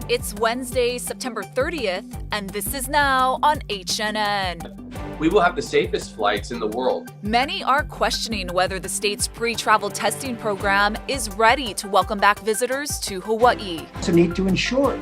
It's Wednesday, September 30th, and this is now on HNN. We will have the safest flights in the world. Many are questioning whether the state's pre-travel testing program is ready to welcome back visitors to Hawaii. So need to ensure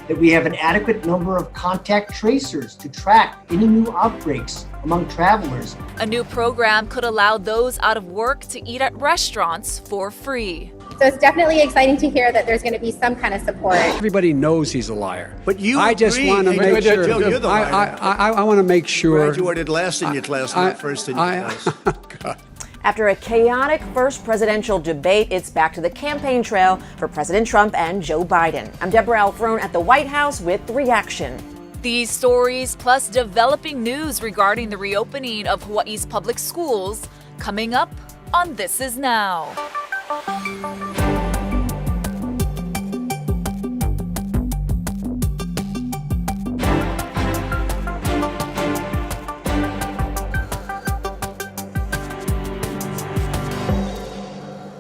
that we have an adequate number of contact tracers to track any new outbreaks among travelers. A new program could allow those out of work to eat at restaurants for free. So it's definitely exciting to hear that there's going to be some kind of support. Everybody knows he's a liar. But you I just want to make sure. You're the liar. I want to make sure. Graduated last in your class, not first in your class. God. After a chaotic first presidential debate, it's back to the campaign trail for President Trump and Joe Biden. I'm Deborah Alfrone at the White House with the reaction. These stories, plus developing news regarding the reopening of Hawaii's public schools, coming up on This Is Now.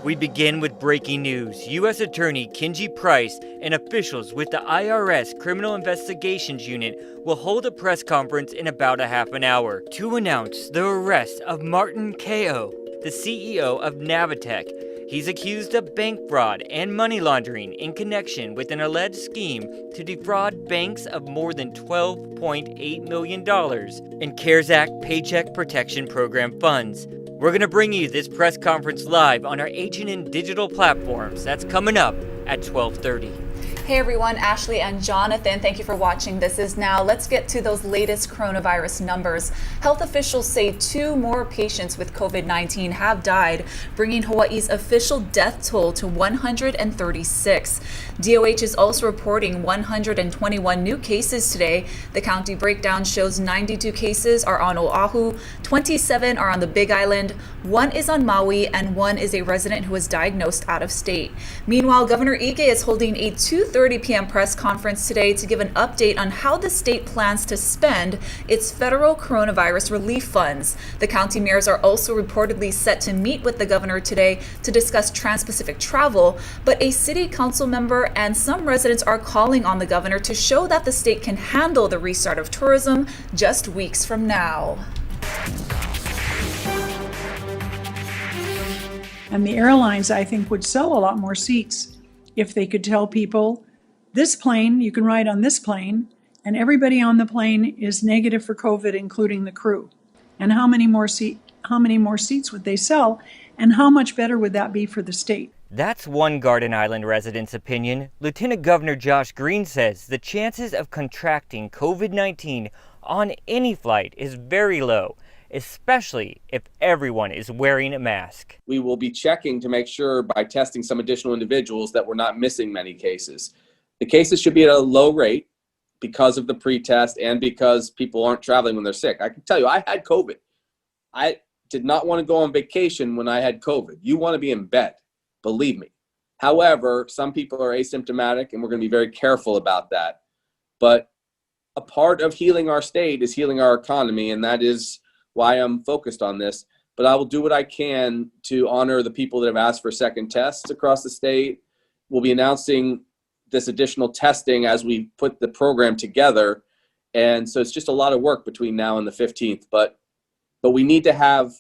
We begin with breaking news. U.S. Attorney Kenji Price and officials with the IRS Criminal Investigations Unit will hold a press conference in about a half an hour to announce the arrest of Martin Kao, the CEO of Navitech. He's accused of bank fraud and money laundering in connection with an alleged scheme to defraud banks of more than $12.8 million in CARES Act Paycheck Protection Program funds. We're going to bring you this press conference live on our HNN digital platforms. That's coming up at 12:30. Hey everyone, Ashley and Jonathan, thank you for watching This Is Now. Let's get to those latest coronavirus numbers. Health officials say 2 more patients with COVID-19 have died, bringing Hawaii's official death toll to 136. DOH is also reporting 121 new cases today. The county breakdown shows 92 cases are on Oahu, 27 are on the Big Island, 1 is on Maui, and 1 is a resident who was diagnosed out of state. Meanwhile, Governor Ige is holding a 2:30 p.m. press conference today to give an update on how the state plans to spend its federal coronavirus relief funds. The county mayors are also reportedly set to meet with the governor today to discuss trans-Pacific travel, but a city council member and some residents are calling on the governor to show that the state can handle the restart of tourism just weeks from now. And the airlines, I think, would sell a lot more seats if they could tell people, this plane, you can ride on this plane, and everybody on the plane is negative for COVID, including the crew. And how many more seats would they sell, and how much better would that be for the state? That's one Garden Island resident's opinion. Lieutenant Governor Josh Green says the chances of contracting COVID-19 on any flight is very low, especially if everyone is wearing a mask. We will be checking to make sure by testing some additional individuals that we're not missing many cases. The cases should be at a low rate because of the pre-test and because people aren't traveling when they're sick. I can tell you, I had COVID. I did not want to go on vacation when I had COVID. You want to be in bed, believe me. However, some people are asymptomatic and we're going to be very careful about that. But a part of healing our state is healing our economy, and that is why I'm focused on this. But I will do what I can to honor the people that have asked for second tests across the state. We'll be announcing this additional testing as we put the program together. And so it's just a lot of work between now and the 15th. But we need to have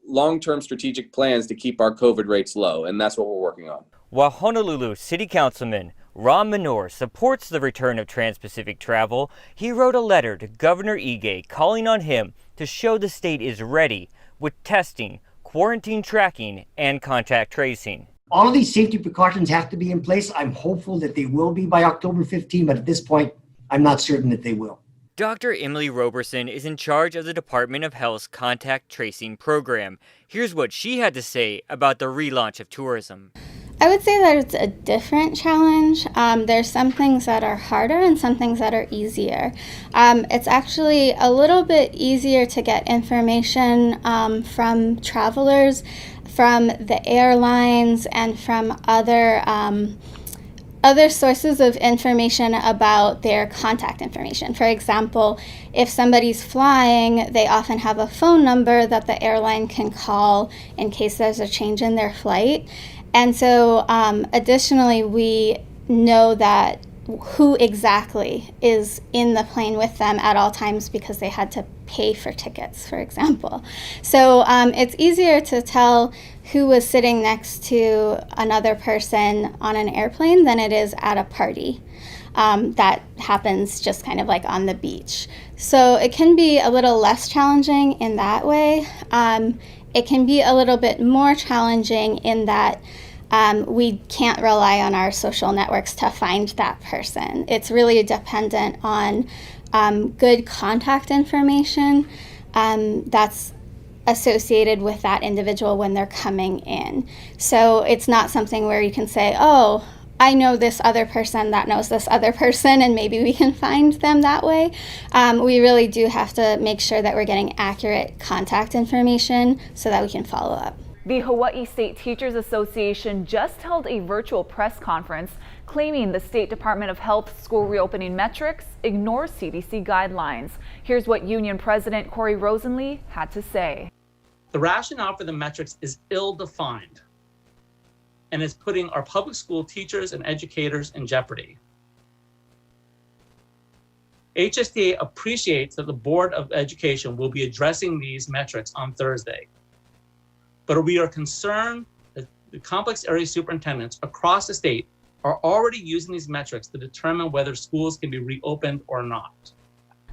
long-term strategic plans to keep our COVID rates low, and that's what we're working on. While Honolulu City Councilman Ron Minor supports the return of trans-Pacific travel, he wrote a letter to Governor Ige calling on him to show the state is ready with testing, quarantine tracking, and contact tracing. All of these safety precautions have to be in place. I'm hopeful that they will be by October 15, but at this point, I'm not certain that they will. Dr. Emily Roberson is in charge of the Department of Health's contact tracing program. Here's what she had to say about the relaunch of tourism. I would say that it's a different challenge. There's some things that are harder and some things that are easier. It's actually a little bit easier to get information from travelers, from the airlines, and from other sources of information about their contact information. For example, if somebody's flying, they often have a phone number that the airline can call in case there's a change in their flight. And so additionally, we know that who exactly is in the plane with them at all times because they had to pay for tickets, for example. So it's easier to tell who was sitting next to another person on an airplane than it is at a party. That happens just kind of like on the beach. So it can be a little less challenging in that way. It can be a little bit more challenging in that we can't rely on our social networks to find that person. It's really dependent on good contact information that's associated with that individual when they're coming in. So it's not something where you can say, oh, I know this other person that knows this other person, and maybe we can find them that way. We really do have to make sure that we're getting accurate contact information so that we can follow up. The Hawaii State Teachers Association just held a virtual press conference claiming the State Department of Health school reopening metrics ignore CDC guidelines. Here's what Union President Corey Rosenlee had to say. The rationale for the metrics is ill-defined and is putting our public school teachers and educators in jeopardy. HSTA appreciates that the Board of Education will be addressing these metrics on Thursday, but we are concerned that the complex area superintendents across the state are already using these metrics to determine whether schools can be reopened or not.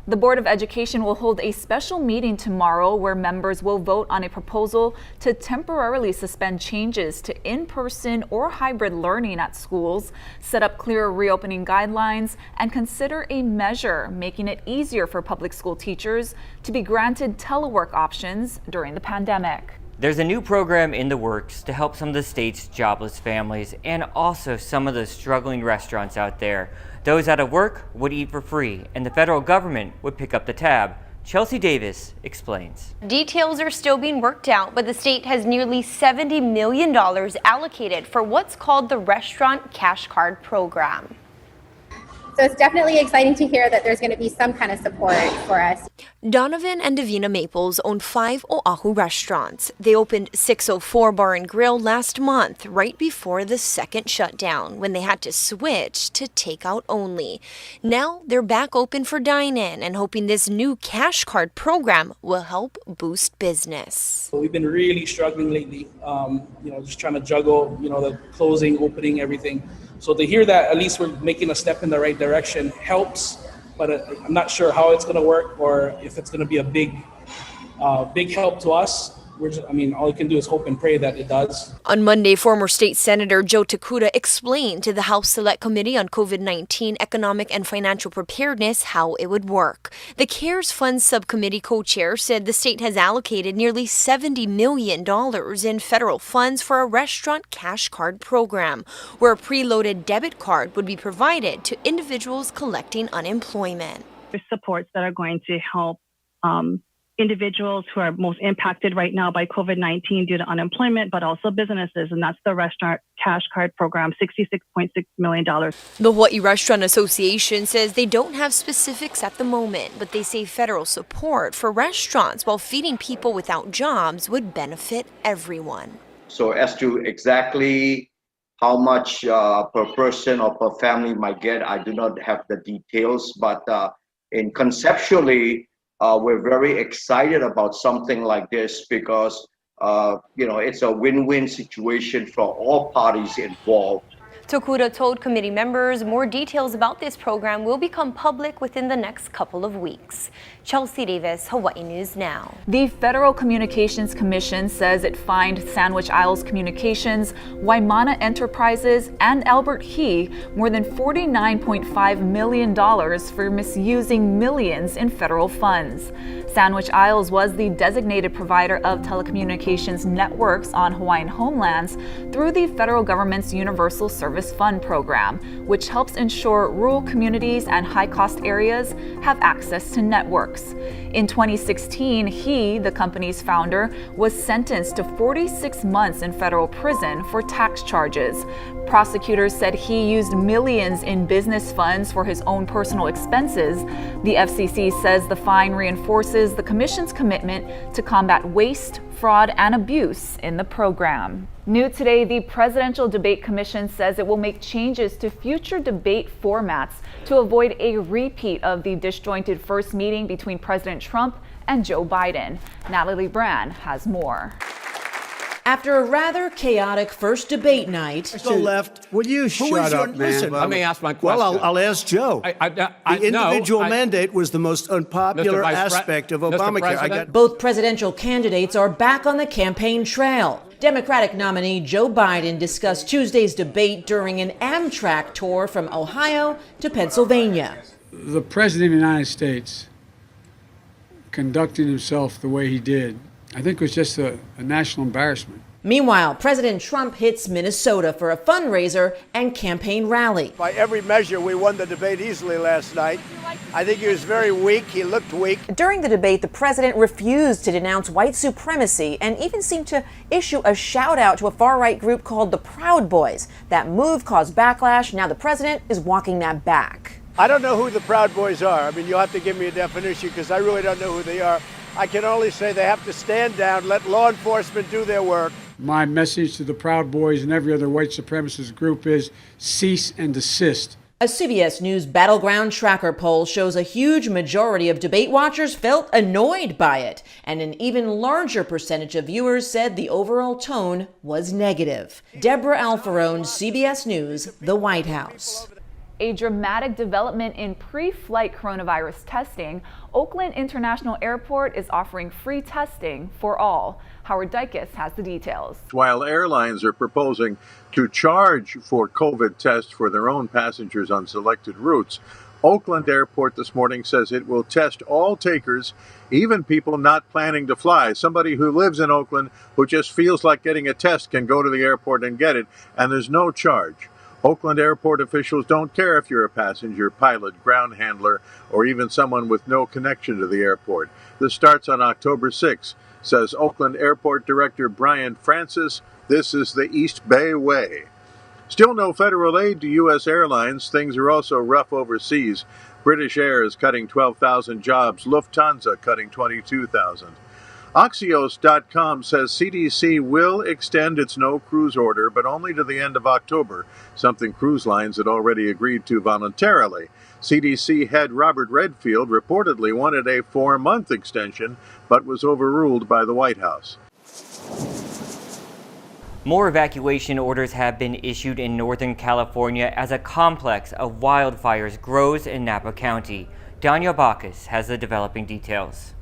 The Board of Education will hold a special meeting tomorrow where members will vote on a proposal to temporarily suspend changes to in-person or hybrid learning at schools, set up clearer reopening guidelines, and consider a measure making it easier for public school teachers to be granted telework options during the pandemic. There's a new program in the works to help some of the state's jobless families and also some of the struggling restaurants out there. Those out of work would eat for free, and the federal government would pick up the tab. Chelsea Davis explains. Details are still being worked out, but the state has nearly $70 million allocated for what's called the Restaurant Cash Card Program. So it's definitely exciting to hear that there's going to be some kind of support for us. Donovan and Davina Maples own 5 Oahu restaurants. They opened 604 Bar and Grill last month, right before the second shutdown, when they had to switch to takeout only. Now they're back open for dine-in and hoping this new cash card program will help boost business. We've been really struggling lately, just trying to juggle, the closing, opening, everything. So to hear that at least we're making a step in the right direction helps, but I'm not sure how it's going to work or if it's going to be a big help to us. All you can do is hope and pray that it does. On Monday, former State Senator Joe Takuda explained to the House Select Committee on COVID-19 Economic and Financial Preparedness how it would work. The CARES Fund Subcommittee co-chair said the state has allocated nearly $70 million in federal funds for a restaurant cash card program, where a preloaded debit card would be provided to individuals collecting unemployment. There's supports that are going to help individuals who are most impacted right now by COVID-19 due to unemployment, but also businesses, and that's the Restaurant Cash Card Program, $66.6 million. The Hawaii Restaurant Association says they don't have specifics at the moment, but they say federal support for restaurants while feeding people without jobs would benefit everyone. So as to exactly how much per person or per family might get, I do not have the details, but conceptually, we're very excited about something like this because, it's a win-win situation for all parties involved. Takuda told committee members more details about this program will become public within the next couple of weeks. Chelsea Davis, Hawaii News Now. The Federal Communications Commission says it fined Sandwich Isles Communications, Waimana Enterprises, and Albert He more than $49.5 million for misusing millions in federal funds. Sandwich Isles was the designated provider of telecommunications networks on Hawaiian homelands through the federal government's Universal Service Fund program, which helps ensure rural communities and high-cost areas have access to networks. In 2016, he, the company's founder, was sentenced to 46 months in federal prison for tax charges. Prosecutors said he used millions in business funds for his own personal expenses. The FCC says the fine reinforces the commission's commitment to combat waste, fraud, and abuse in the program. New today, the Presidential Debate Commission says it will make changes to future debate formats to avoid a repeat of the disjointed first meeting between President Trump and Joe Biden. Natalie Brand has more. After a rather chaotic first debate night, To the left. Will you shut up, man? Listen, Let me ask my question. well, I'll ask Joe. The The individual mandate was the most unpopular aspect of Obamacare. both presidential candidates are back on the campaign trail. Democratic nominee Joe Biden discussed Tuesday's debate during an Amtrak tour from Ohio to Pennsylvania. The President of the United States conducting himself the way he did, I think was just a national embarrassment. Meanwhile, President Trump hits Minnesota for a fundraiser and campaign rally. By every measure, we won the debate easily last night. I think he was very weak. He looked weak. During the debate, the president refused to denounce white supremacy and even seemed to issue a shout out to a far-right group called the Proud Boys. That move caused backlash. Now the president is walking that back. I don't know who the Proud Boys are. I mean, you'll have to give me a definition because I really don't know who they are. I can only say they have to stand down, let law enforcement do their work. My message to the Proud Boys and every other white supremacist group is cease and desist. A CBS News Battleground Tracker poll shows a huge majority of debate watchers felt annoyed by it, and an even larger percentage of viewers said the overall tone was negative. Deborah Alfarone, CBS News, the White House. A dramatic development in pre-flight coronavirus testing. Oakland International Airport is offering free testing for all. Howard Dykes has the details. While airlines are proposing to charge for COVID tests for their own passengers on selected routes, Oakland Airport this morning says it will test all takers, even people not planning to fly. Somebody who lives in Oakland who just feels like getting a test can go to the airport and get it, and there's no charge. Oakland Airport officials don't care if you're a passenger, pilot, ground handler, or even someone with no connection to the airport. This starts on October 6th, says Oakland Airport Director Brian Francis. This is the East Bay way. Still no federal aid to U.S. airlines. Things are also rough overseas. British Air is cutting 12,000 jobs. Lufthansa cutting 22,000. Axios.com says CDC will extend its no cruise order, but only to the end of October, something cruise lines had already agreed to voluntarily. CDC head Robert Redfield reportedly wanted a 4-month extension, but was overruled by the White House. More evacuation orders have been issued in Northern California as a complex of wildfires grows in Napa County. Danya Bacchus has the developing details.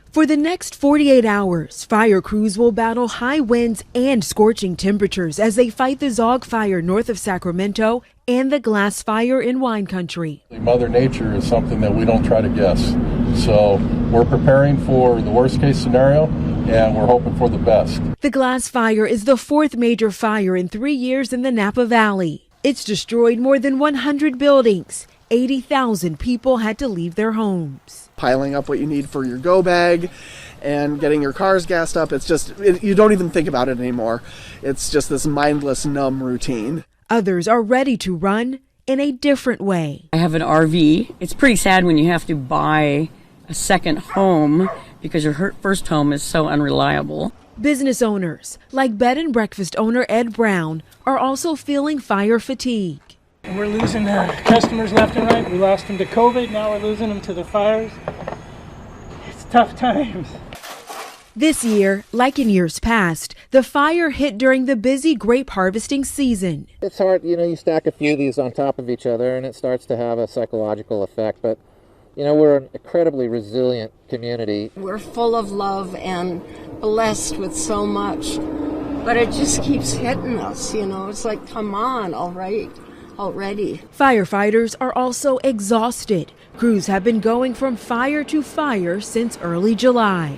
For the next 48 hours, fire crews will battle high winds and scorching temperatures as they fight the Zog Fire north of Sacramento and the Glass Fire in Wine Country. Mother Nature is something that we don't try to guess. So we're preparing for the worst case scenario and we're hoping for the best. The Glass Fire is the 4th major fire in 3 years in the Napa Valley. It's destroyed more than 100 buildings. 80,000 people had to leave their homes. Piling up what you need for your go bag and getting your cars gassed up. It's just, you don't even think about it anymore. It's just this mindless, numb routine. Others are ready to run in a different way. I have an RV. It's pretty sad when you have to buy a second home because your first home is so unreliable. Business owners, like bed and breakfast owner Ed Brown, are also feeling fire fatigue. We're losing customers left and right. We lost them to COVID, now we're losing them to the fires. It's tough times. This year, like in years past, the fire hit during the busy grape harvesting season. It's hard, you stack a few of these on top of each other and it starts to have a psychological effect, but we're an incredibly resilient community. We're full of love and blessed with so much, but it just keeps hitting us, It's like, come on, all right. Already. Firefighters are also exhausted. Crews have been going from fire to fire since early July.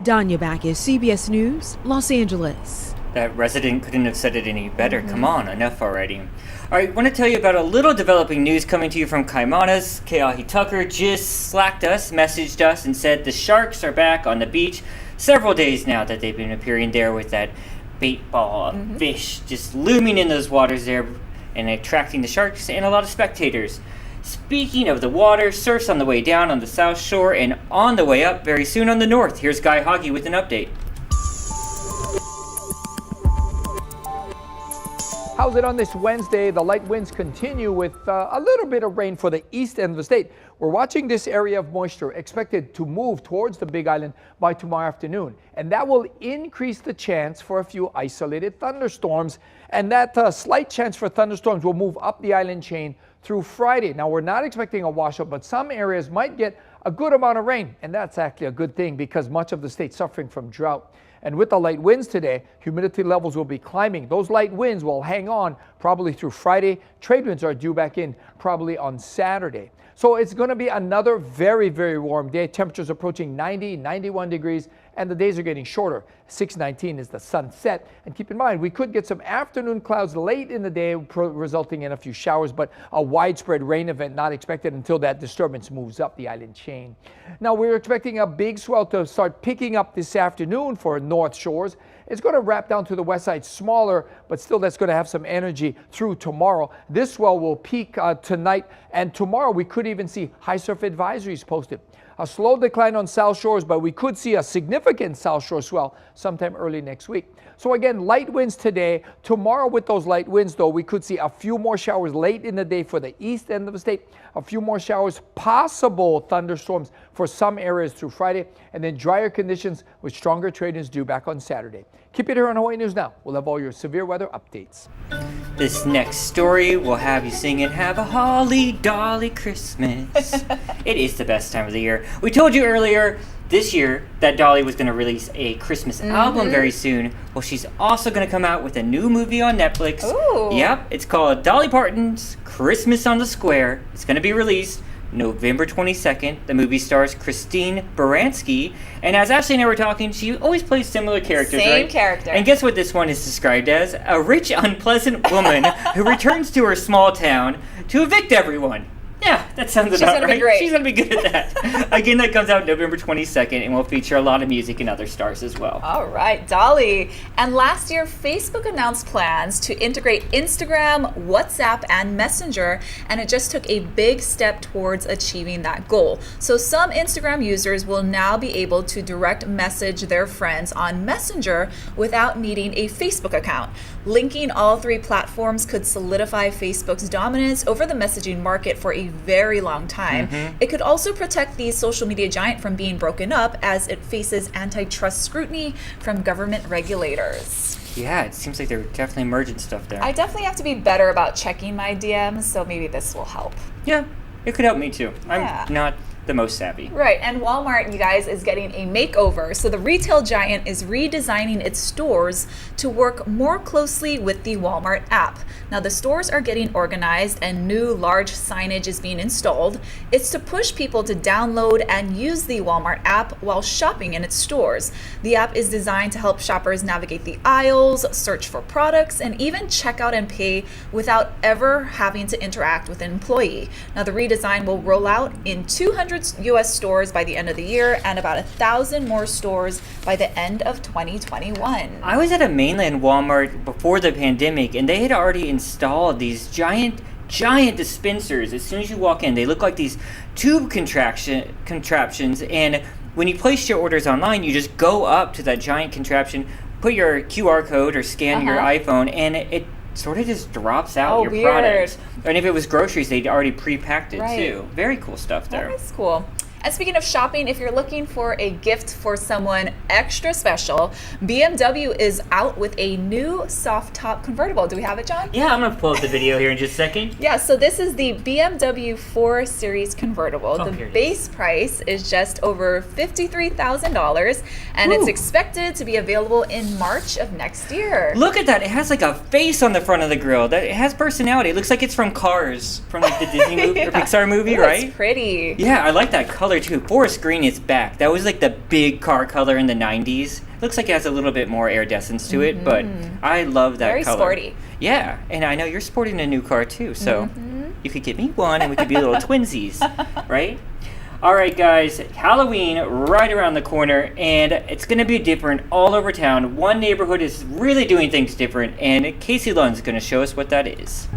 Danya Bacchus, CBS News, Los Angeles. That resident couldn't have said it any better. Come on, enough already. All right, I want to tell you about a little developing news coming to you from Kaimana's. Keahi Tucker just messaged us and said the sharks are back on the beach. Several days now that they've been appearing there with that bait ball of fish just looming in those waters there, and attracting the sharks and a lot of spectators. Speaking of the water, surf's on the way down on the south shore and on the way up very soon on the north. Here's Guy Hoggy with an update. How's it on this Wednesday? The light winds continue with a little bit of rain for the east end of the state. We're watching this area of moisture expected to move towards the Big Island by tomorrow afternoon, and that will increase the chance for a few isolated thunderstorms, and that slight chance for thunderstorms will move up the island chain through Friday. Now, we're not expecting a washout, but some areas might get a good amount of rain, and that's actually a good thing because much of the state suffering from drought. And with the light winds today, humidity levels will be climbing. Those light winds will hang on probably through Friday. Trade winds are due back in probably on Saturday. So it's going to be another very, very warm day. Temperatures approaching 90, 91 degrees, and the days are getting shorter. 6:19 is the sunset. And keep in mind, we could get some afternoon clouds late in the day, resulting in a few showers, but a widespread rain event not expected until that disturbance moves up the island chain. Now, we're expecting a big swell to start picking up this afternoon for North Shores. It's going to wrap down to the west side, smaller, but still that's going to have some energy through tomorrow. This swell will peak tonight, and tomorrow we could even see high surf advisories posted. A slow decline on South Shores, but we could see a significant South Shore swell sometime early next week. So again, light winds today. Tomorrow with those light winds, though, we could see a few more showers late in the day for the east end of the state. A few more showers, possible thunderstorms for some areas through Friday, and then drier conditions with stronger trade winds due back on Saturday. Keep it here on Hawaii News Now. We'll have all your severe weather updates. This next story will have you singing "Have a Holly Dolly Christmas." It is the best time of the year. We told you earlier this year that Dolly was going to release a Christmas album very soon. Well, she's also going to come out with a new movie on Netflix. Ooh. Yep, it's called Dolly Parton's Christmas on the Square. It's going to be released November 22nd. The movie stars Christine Baranski. And as Ashley and I were talking, she always plays similar characters, Same right? character. And guess what this one is described as? A rich, unpleasant woman who returns to her small town to evict everyone. Yeah, that sounds about right. She's gonna be great. She's going to be good at that. Again, that comes out November 22nd and will feature a lot of music and other stars as well. All right, Dolly. And last year, Facebook announced plans to integrate Instagram, WhatsApp, and Messenger, and it just took a big step towards achieving that goal. So some Instagram users will now be able to direct message their friends on Messenger without needing a Facebook account. Linking all three platforms could solidify Facebook's dominance over the messaging market for a very long time. It could also protect the social media giant from being broken up as it faces antitrust scrutiny from government regulators. Yeah, it seems like they're definitely merging stuff there. I definitely have to be better about checking my DMs, so maybe this will help. Yeah, it could help me too. Yeah. I'm not the most savvy. Right, and Walmart, you guys, is getting a makeover. So the retail giant is redesigning its stores to work more closely with the Walmart app. Now the stores are getting organized and new large signage is being installed. It's to push people to download and use the Walmart app while shopping in its stores. The app is designed to help shoppers navigate the aisles, search for products, and even check out and pay without ever having to interact with an employee. Now the redesign will roll out in 200 U.S. stores by the end of the year and about 1,000 more stores by the end of 2021. I was at a mainland Walmart before the pandemic, and they had already installed these giant dispensers. As soon as you walk in, they look like these tube contraptions, and when you place your orders online, you just go up to that giant contraption, put your QR code or scan your iPhone, and it sort of just drops out your product. And if it was groceries, they'd already pre-packed it too. Very cool stuff there. That is cool. And speaking of shopping, if you're looking for a gift for someone extra special, BMW is out with a new soft top convertible. Do we have it, John? Yeah, I'm going to pull up the video here in just a second. Yeah, so this is the BMW 4 Series convertible. The base price is just over $53,000, and it's expected to be available in March of next year. Look at that. It has like a face on the front of the grill. It has personality. It looks like it's from Cars, from like the Disney movie or Pixar movie, right? It's pretty. Yeah, I like that color too. Forest green is back. That was like the big car color in the 90s. Looks like it has a little bit more iridescence to it, but I love that color. Very sporty. Yeah, and I know you're sporting a new car too, so you could get me one and we could be little twinsies, right? All right, guys, Halloween right around the corner, and it's going to be different all over town. One neighborhood is really doing things different, and Casey Lund's going to show us what that is.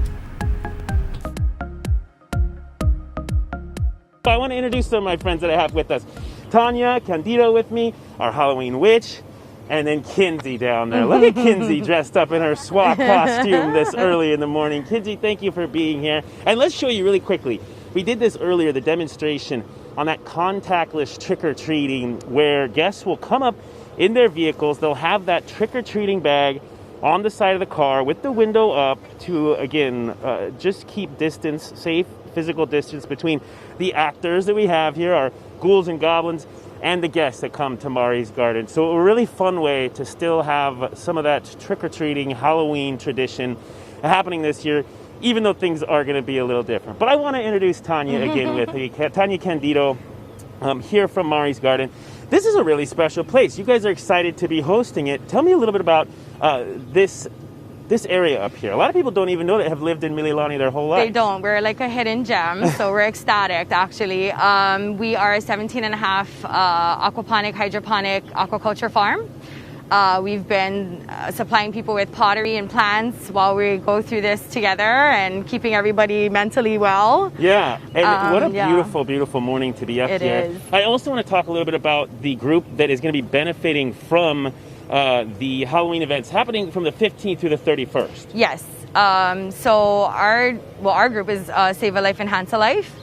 I want to introduce some of my friends that I have with us. Tanya, Candido with me, our Halloween witch. and then Kinsey down there. Look at Kinsey dressed up in her SWAT costume this early in the morning. Kinsey, thank you for being here. And let's show you really quickly. We did this earlier, the demonstration on that contactless trick-or-treating, where guests will come up in their vehicles. They'll have that trick-or-treating bag on the side of the car with the window up to, again, just keep distance, safe physical distance between the actors that we have here, our ghouls and goblins, and the guests that come to Maui's Garden. So a really fun way to still have some of that trick-or-treating Halloween tradition happening this year, even though things are going to be a little different. But I want to introduce Tanya again with me. Tanya Candido here from Maui's Garden. This is a really special place. You guys are excited to be hosting it. Tell me a little bit about this area up here. A lot of people don't even know that have lived in Mililani their whole life. They don't. We're like a hidden gem, so we're ecstatic, actually. We are a 17.5 aquaponic, hydroponic aquaculture farm. We've been supplying people with pottery and plants while we go through this together and keeping everybody mentally well. Yeah, and what a beautiful, beautiful morning to be up here. It is. I also want to talk a little bit about the group that is going to be benefiting from the Halloween events happening from the 15th through the 31st. Yes. So our group is Save a Life, Enhance a Life.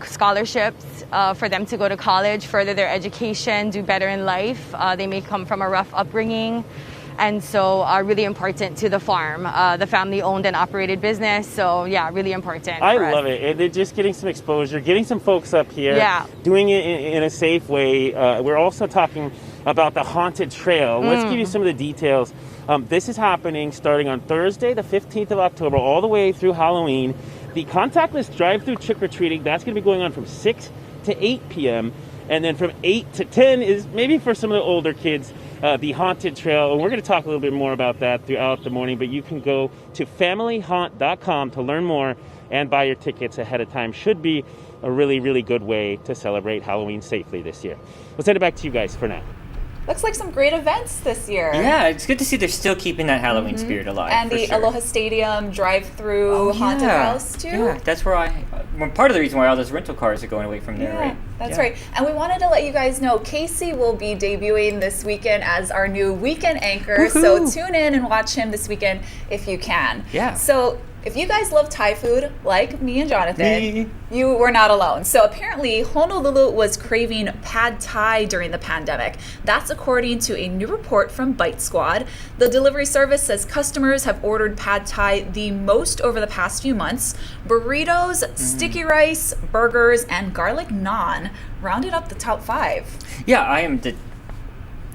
Scholarships for them to go to college, further their education, do better in life. They may come from a rough upbringing, and so are really important to the farm, the family-owned and operated business. So yeah, really important. I love it. And they're just getting some exposure, getting some folks up here, doing it in a safe way. We're also talking about the haunted trail. Let's give you some of the details. This is happening starting on Thursday, the 15th of October, all the way through Halloween. The contactless drive-through trick-or-treating, that's going to be going on from 6 to 8 p.m. And then from 8 to 10 is maybe for some of the older kids, the haunted trail. And we're going to talk a little bit more about that throughout the morning. But you can go to familyhaunt.com to learn more and buy your tickets ahead of time. Should be a really, really good way to celebrate Halloween safely this year. We'll send it back to you guys for now. Looks like some great events this year. Yeah, it's good to see they're still keeping that Halloween spirit alive. And the Aloha Stadium drive-through haunted house too. Yeah, that's where part of the reason why all those rental cars are going away from there, right? That's right. And we wanted to let you guys know Casey will be debuting this weekend as our new weekend anchor. Woo-hoo. So tune in and watch him this weekend if you can. Yeah. So if you guys love Thai food, like me and Jonathan, you were not alone. So apparently Honolulu was craving pad Thai during the pandemic. That's according to a new report from Bite Squad. The delivery service says customers have ordered pad Thai the most over the past few months. Burritos, sticky rice, burgers, and garlic naan rounded up the top 5. Yeah, I am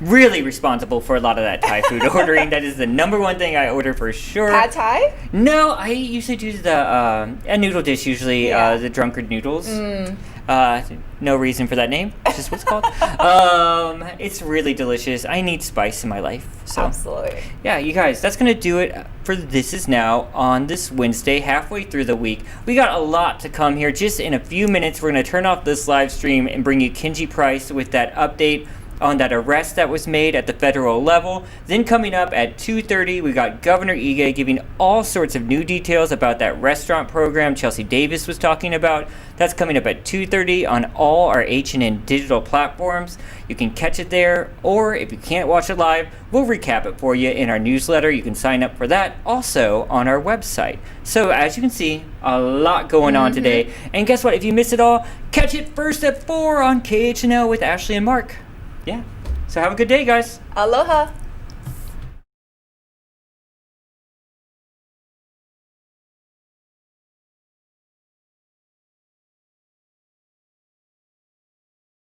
really responsible for a lot of that Thai food ordering. That is the number one thing I order for sure. Pad Thai? No, I usually do a noodle dish, usually the drunkard noodles. No reason for that name. It's just what's called. It's really delicious. I need spice in my life. So. Absolutely. Yeah, you guys, that's going to do it for This Is Now on this Wednesday, halfway through the week. We got a lot to come here. Just in a few minutes, we're going to turn off this live stream and bring you Kenji Price with that update on that arrest that was made at the federal level. Then coming up at 2:30, we got Governor Ige giving all sorts of new details about that restaurant program Chelsea Davis was talking about. That's coming up at 2:30 on all our H&N digital platforms. You can catch it there, or if you can't watch it live, we'll recap it for you in our newsletter. You can sign up for that also on our website. So as you can see, a lot going on today. And guess what? If you miss it all, catch it first at 4 on KHNL with Ashley and Mark. Yeah. So have a good day, guys. Aloha.